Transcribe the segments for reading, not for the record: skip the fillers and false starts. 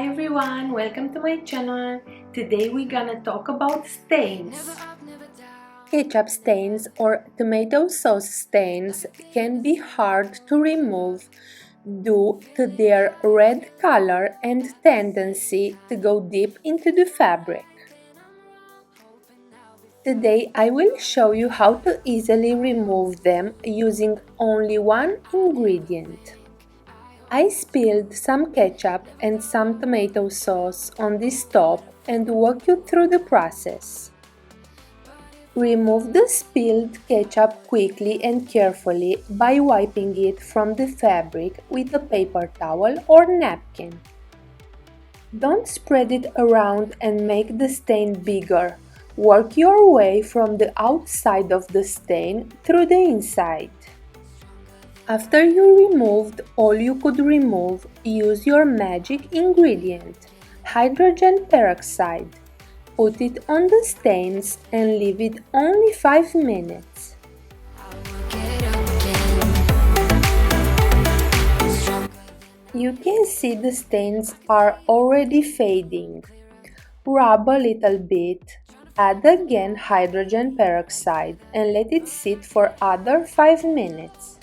Hi everyone, welcome to my channel. Today we're gonna talk about stains. Ketchup stains or tomato sauce stains can be hard to remove due to their red color and tendency to go deep into the fabric. Today I will show you how to easily remove them using only one ingredient. I spilled some ketchup and some tomato sauce on this top and walk you through the process. Remove the spilled ketchup quickly and carefully by wiping it from the fabric with a paper towel or napkin. Don't spread it around and make the stain bigger. Work your way from the outside of the stain through the inside. After you removed all you could remove, use your magic ingredient, hydrogen peroxide. Put it on the stains and leave it only 5 minutes. You can see the stains are already fading. Rub a little bit, add again hydrogen peroxide and let it sit for other 5 minutes.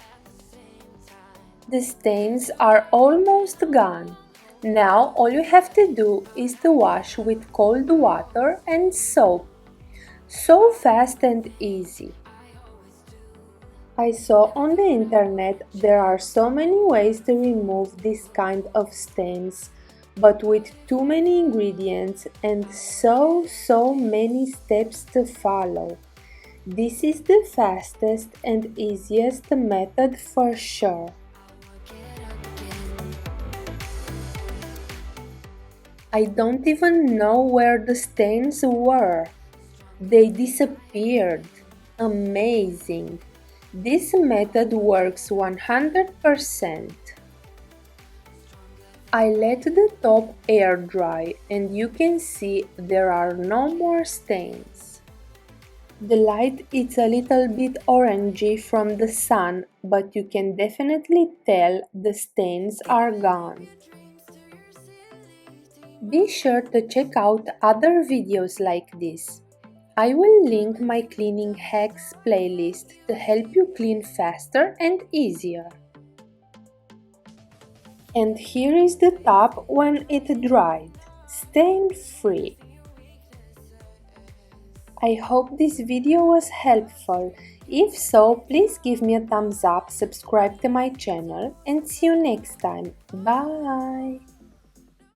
The stains are almost gone. Now all you have to do is to wash with cold water and soap. So fast and easy. I saw on the internet there are so many ways to remove this kind of stains, but with too many ingredients and so many steps to follow. This is the fastest and easiest method for sure. I don't even know where the stains were. They disappeared. Amazing! This method works 100%. I let the top air dry and you can see there are no more stains. The light is a little bit orangey from the sun, but you can definitely tell the stains are gone. Be sure to check out other videos like this. I will link my cleaning hacks playlist to help you clean faster and easier. And here is the top when it dried, stain-free. I hope this video was helpful. If so, please give me a thumbs up, subscribe to my channel, and see you next time. Bye!